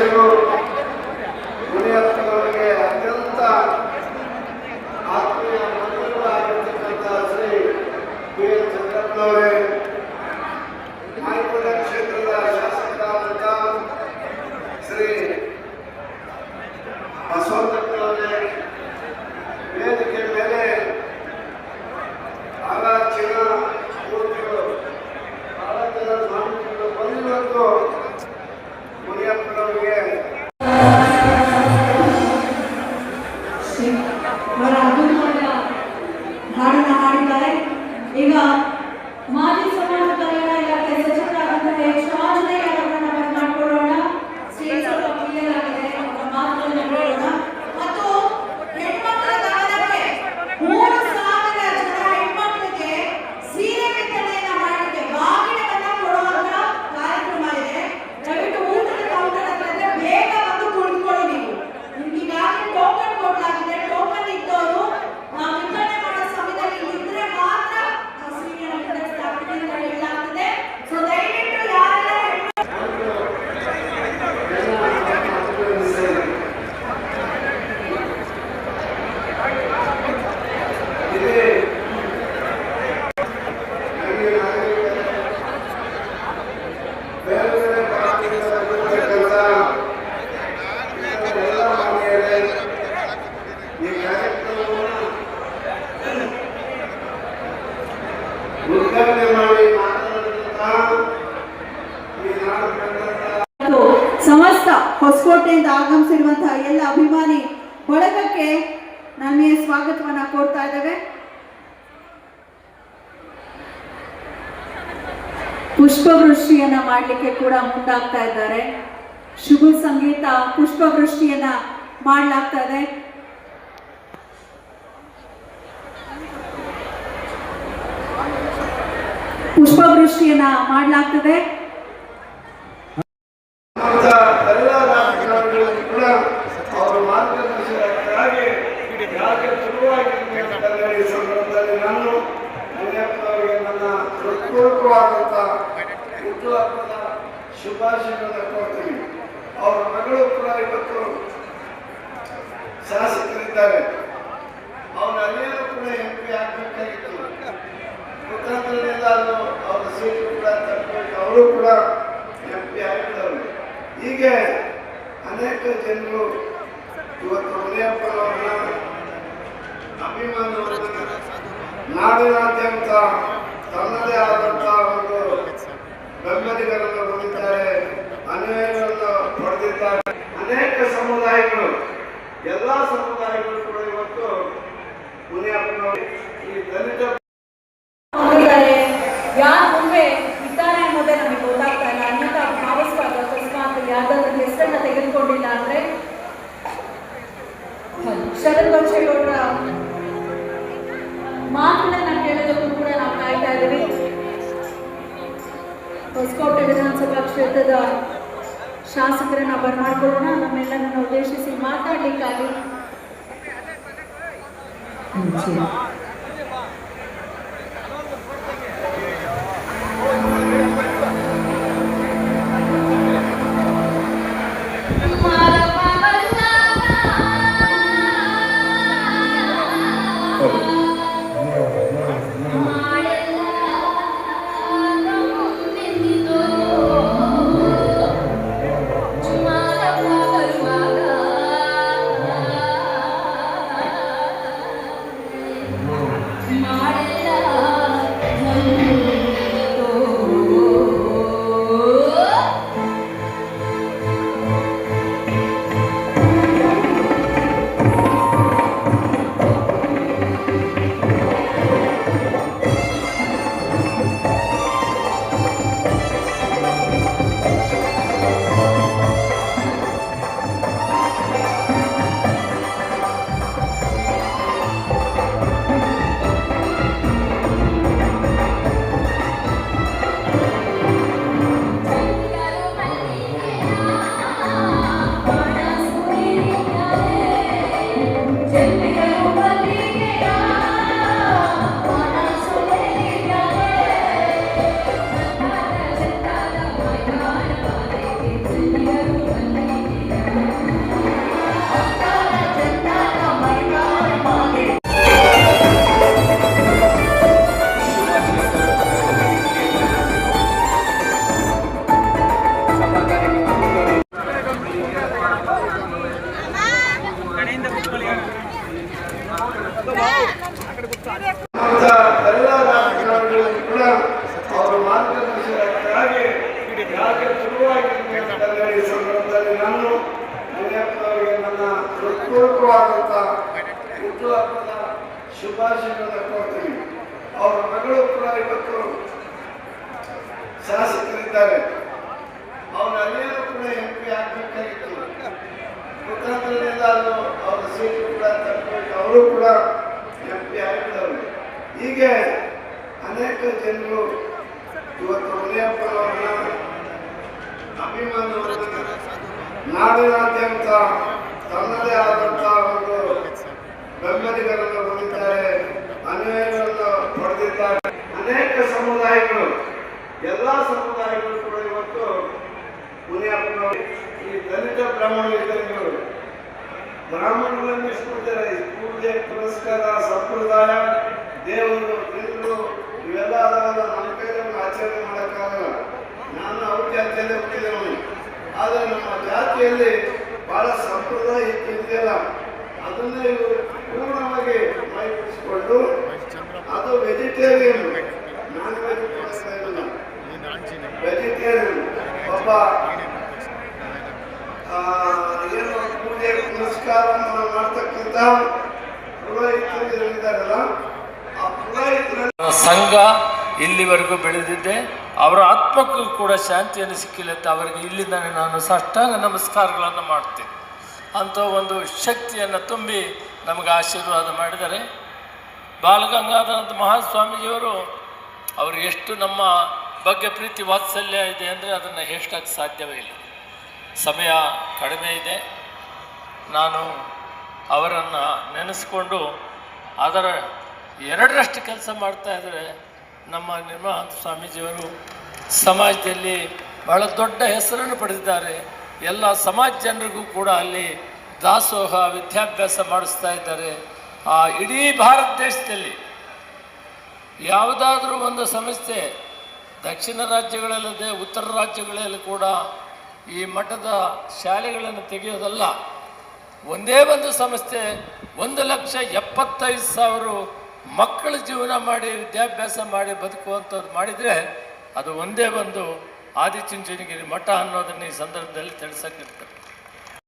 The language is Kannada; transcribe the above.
ಎಲ್ಲರಿಗೂ ಮುನಿಯಪ್ಪನವರಿಗೆ ಅತ್ಯಂತ ಆತ್ಮೀಯ ಬಂಧುಗಳಾಗಿರ್ತಕ್ಕಂಥ ಶ್ರೀ ಬಿ ಎನ್ ಚಂದ್ರಪ್ಪನವರೇ, ನಾಯಕನ ಕ್ಷೇತ್ರದ ಶಾಸಕರಾದಂಥ ಶ್ರೀ ಬಸವಣ್ಣನವರೇ, ವೇದಿಕೆ ಮೇಲೆ ಆರಾಧನಾ ಮೂರ್ತಿಗಳು ಆರಾಧನಾ ಸ್ವಾಮಿಗಳು ಬಂದಿರುವುದು ಮುನಿಯಪ್ಪನವರಿಗೆ ಅವರ ಅಭಿಮಾನ ಹಾಡನ್ನು ಹಾಡಿದ್ದಾರೆ. ಈಗ ಮಾಜಿ ಸಮಾಜ ಕಲ್ಯಾಣ ಇಲಾಖೆ ಸಚಿವರಾದಂತಹ ಎಚ್ ಆಂಜನೇಯ ಅವರನ್ನ ಮಾತನಾಡಿಕೊಳ್ಳೋಣ. ಸ್ಟೇಜ್ ಕ್ಲಿಯರ್ ಆಗಿದೆ, ಅವರ ಮಾತುಗಳನ್ನು ಕೇಳೋಣ. ಮತ್ತು ಹೆಣ್ಮಕ್ಳ ಗಮನಕ್ಕೆ 3,000 ಜನ ಹೆಣ್ಮಕ್ಳಿಗೆ ಸೀರೆ ವಿತರಣೆಯನ್ನ ಮಾಡಲಿಕ್ಕೆ ಬಾಗಿಣವನ್ನ ಕೊಡುವಂತ ಕಾರ್ಯಕ್ರಮ ಇದೆ. ದಯವಿಟ್ಟು ಊಟದ ಕೌಂಟರ್ ಹತ್ರ ಇದ್ರೆ ಬೇಗ ಬಂದು ಕುಳಿತುಕೊಳ್ಳಿ. ನಿಮ್ಗೆ ಈಗಾಗಲೇ ಟೋಕನ್ ಕೊಡಲಾಗಿದೆ. ಟೋಕನ್ ಇದ್ದವರು ನಾವು ವಿತರಣೆ ಮಾಡೋ ಸಮಯದಲ್ಲಿ ಇದ್ರೆ ಮಾತ್ರ ಸೀರೆಯನ್ನು ವಿತರಿಸಲಾಗ್ತದೆ ಅಂತ ಹೇಳಲಾಗ್ತದೆ. ಸೊ ದಯವಿಟ್ಟು ಯಾರೆಲ್ಲ ಸಮಸ್ತ ಹೊಸಕೋಟೆಯಿಂದ ಆಗಮಿಸಿರುವಂತಹ ಎಲ್ಲ ಅಭಿಮಾನಿ ಬಳಗಕ್ಕೆ ನಮಗೆ ಸ್ವಾಗತವನ್ನ ಕೋರ್ತಾ ಇದ್ದೇವೆ. ಪುಷ್ಪವೃಷ್ಟಿಯನ್ನ ಮಾಡಲಿಕ್ಕೆ ಕೂಡ ಮುಂದಾಗ್ತಾ ಇದ್ದಾರೆ. ಶುಭ ಸಂಗೀತ ಪುಷ್ಪವೃಷ್ಟಿಯನ್ನ ಮಾಡಲಾಗ್ತಾ ಇದೆ. ಪುಷ್ಪವೃಷ್ಟಿಯನ್ನ ಮಾಡಲಾಗ್ತದೆ. ಎಲ್ಲ ರಾಜಕಾರಣಿಗಳು ಕೂಡ ಅವರ ಮಾರ್ಗದರ್ಶನಕ್ಕಾಗಿ ಯಾಕೆ ಶುರುವಾಗಿ ಈ ಸಂದರ್ಭದಲ್ಲಿ ನಾನು ಮುನಿಯಪ್ಪನವರಿಗೆ ನನ್ನ ಹೃತ್ಪೂರ್ವಕವಾದಂಥ ಹುಟ್ಟುಹಬ್ಬದ ಶುಭಾಶಯಗಳನ್ನು ಕೊಡ್ತೀನಿ. ಅವರ ಮಗಳು ಕೂಡ ಇವತ್ತು ಶಾಸಕರಿದ್ದಾರೆ. ಅವರ ಅಲ್ಲಿಯೂ ಕೂಡ MP ಆಗಬೇಕಾಗಿತ್ತು. ಮುಖಾಂತರದಿಂದ ಅವರ ಸೀಟು ಕೂಡ ತಪ್ಪಬೇಕು. ಅವರು ಕೂಡ MP ಆಗಿದ್ದವರು. ಹೀಗೆ ಅನೇಕ ಜನರು ಇವತ್ತು ಮುನಿಯಪ್ಪನವರನ್ನ ಅಭಿಮಾನವನ್ನು ನಾಡಿನಾದ್ಯಂತ ತನ್ನದೇ ಆದಂಥ ಒಂದು ಬೆಂಬಲಿಗರನ್ನು ಹೊಂದಿದ್ದಾರೆ, ಅನ್ಯಾಯವನ್ನು ಪಡೆದಿದ್ದಾರೆ. ಅನೇಕ ಸಮುದಾಯಗಳು, ಎಲ್ಲ ಸಮುದಾಯಗಳು ಕೂಡ ಇವತ್ತು ಮುನಿಯಪ್ಪನವರು ಈ ದಲಿತ ಯಾರು ಮುಂದೆ ಇದ್ದಾರೆ ಅನ್ನೋದೇ ನಮಗೆ ಗೊತ್ತಾಗ್ತಾ ಇಲ್ಲ. ಅನ್ಯತಾ ಭಾವಿಸುವಾಗ ಅಕಸ್ಮಾತ್ ಯಾವ್ದಾದ್ರು ಹೆಸರನ್ನ ತೆಗೆದುಕೊಂಡಿಲ್ಲ ಅಂದ್ರೆ ಶರಣ್ ಬಚ್ಚೇಗೌಡರ ಮಾತುಗಳನ್ನ ಕೇಳೋದಕ್ಕೂ ಕೂಡ ನಾವು ಕಾಯ್ತಾ ಇದ್ದೀವಿ. ಹೊಸಕೋಟೆ ವಿಧಾನಸಭಾ ಕ್ಷೇತ್ರದ ಶಾಸಕರನ್ನ ಬರಮಾಡ್ಕೊಳ್ಳೋಣ. ನಮ್ಮೆಲ್ಲರನ್ನ ಉದ್ದೇಶಿಸಿ ಮಾತಾಡ್ಲಿಕ್ಕಾಗಿ ಹೃತ್ಪೂರ್ವಕವಾದಂಥ ಹುಟ್ಟುಹಬ್ಬದ ಶುಭಾಶಯಗಳನ್ನು ಕೋರ್ತೀನಿ. ಅವರ ಮಗಳು ಕೂಡ ಇವತ್ತು ಶಾಸಕರಿದ್ದಾರೆ. ಅವರ ಅಲ್ಲಿಯೂ ಕೂಡ MP ಆಗಬೇಕಾಗಿತ್ತು. ಮುಖಾಂತರದಿಂದ ಅವರ ಸೀಟು ಕೂಡ ತಪ್ಪಬೇಕು. ಅವರು ಕೂಡ MP ಆಗಿದ್ದಾರೆ. ಹೀಗೆ ಅನೇಕ ಜನರು ಇವತ್ತು ಮುನಿಯಪ್ಪನವರನ್ನ ಅಭಿಮಾನವನ್ನು ನಾಡಿನಾದ್ಯಂತ ತನ್ನದೇ ಆದಂಥ ಒಂದು ಬೆಂಬಲಿಗರನ್ನು ಹೊಂದಿದ್ದಾರೆ, ಅನ್ಯಾಯವನ್ನು ಪಡೆದಿದ್ದಾರೆ. ಅನೇಕ ಸಮುದಾಯಗಳು, ಎಲ್ಲ ಸಮುದಾಯಗಳು ಕೂಡ ಇವತ್ತು ಮುನಿಯಪ್ಪನವರು ಈ ದಲಿತ ಬ್ರಾಹ್ಮಣರು ಬ್ರಾಹ್ಮಣಗಳನ್ನು ಇಷ್ಟಪಡ್ತಾರೆ. ಪೂಜೆ ಪುರಸ್ಕಾರ ಸಂಪ್ರದಾಯ ದೇವರು ದೇವರು ಇವೆಲ್ಲ ಆದಾಗ ನಮ್ಮ ಕೈಯಲ್ಲಿ ಆಚರಣೆ ಮಾಡೋಕ್ಕಾಗಲ್ಲ. ನಾನು ಅವ್ರ ಜಾತಿಯಲ್ಲೇ ಹುಟ್ಟಿದವನು, ಆದರೆ ನಮ್ಮ ಜಾತಿಯಲ್ಲಿ ಬಹಳ ಸಂಪ್ರದಾಯ ಇದೆಯಲ್ಲ ಅದನ್ನೇ ಇವರು ಪೂರ್ಣವಾಗಿ ಮೈಗೂಡಿಸಿಕೊಂಡು ಅದು ವೆಜಿಟೇರಿಯನ್, ನಾನ್ ವೆಜಿಟೇರಿಯನ್ ಒಬ್ಬ ಏನು ಪೂಜೆ ಪುರಸ್ಕಾರ ಮಾಡ್ತಕ್ಕಂಥ ಪುರೋಹಿತರಿದ್ದಾರಲ್ಲ ಆ ಪುರೋಹಿತರ ಸಂಘ ಇಲ್ಲಿವರೆಗೂ ಬೆಳೆದಿದ್ದೆ. ಅವರ ಆತ್ಮಕ್ಕೂ ಕೂಡ ಶಾಂತಿಯನ್ನು ಸಿಕ್ಕಿಲ್ಲ ಅಂತ ಅವರಿಗೆ ಇಲ್ಲಿಂದ ನಾನು ಸಾಷ್ಟಾಂಗ ನಮಸ್ಕಾರಗಳನ್ನು ಮಾಡ್ತೇನೆ. ಅಂಥ ಒಂದು ಶಕ್ತಿಯನ್ನು ತುಂಬಿ ನಮಗೆ ಆಶೀರ್ವಾದ ಮಾಡಿದ್ದಾರೆ. ಬಾಲಗಂಗಾಧರ ಮಹಾಸ್ವಾಮೀಜಿಯವರು ಅವರು ಎಷ್ಟು ನಮ್ಮ ಬಗ್ಗೆ ಪ್ರೀತಿ ವಾತ್ಸಲ್ಯ ಇದೆ ಅಂದರೆ ಅದನ್ನು ಹೇಳಕ್ಕೆ ಸಾಧ್ಯವೇ ಇಲ್ಲ. ಸಮಯ ಕಡಿಮೆ ಇದೆ. ನಾನು ಅವರನ್ನು ನೆನೆಸ್ಕೊಂಡು ಅದರ ಎರಡರಷ್ಟು ಕೆಲಸ ಮಾಡ್ತಾಯಿದ್ರೆ ನಮ್ಮ ನಿರ್ಮಲಾನಂದ ಸ್ವಾಮೀಜಿಯವರು ಸಮಾಜದಲ್ಲಿ ಬಹಳ ದೊಡ್ಡ ಹೆಸರನ್ನು ಪಡೆದಿದ್ದಾರೆ. ಎಲ್ಲ ಸಮಾಜ ಜನರಿಗೂ ಕೂಡ ಅಲ್ಲಿ ದಾಸೋಹ ವಿದ್ಯಾಭ್ಯಾಸ ಮಾಡಿಸ್ತಾ ಇದ್ದಾರೆ. ಇಡೀ ಭಾರತ ದೇಶದಲ್ಲಿ ಯಾವುದಾದ್ರೂ ಒಂದು ಸಂಸ್ಥೆ ದಕ್ಷಿಣ ರಾಜ್ಯಗಳಲ್ಲದೆ ಉತ್ತರ ರಾಜ್ಯಗಳಲ್ಲಿ ಕೂಡ ಈ ಮಠದ ಶಾಲೆಗಳನ್ನು ತೆಗೆಯೋದಲ್ಲ, ಒಂದೇ ಒಂದು ಸಂಸ್ಥೆ 1,75,000 ಮಕ್ಕಳ ಜೀವನ ಮಾಡಿ ವಿದ್ಯಾಭ್ಯಾಸ ಮಾಡಿ ಬದುಕುವಂಥದ್ದು ಮಾಡಿದರೆ ಅದು ಒಂದೇ ಒಂದು ಆದಿಚುಂಚನಗಿರಿ ಮಠ ಅನ್ನೋದನ್ನು ಈ ಸಂದರ್ಭದಲ್ಲಿ ತಿಳಿಸಕ್ಕಿರ್ತದೆ.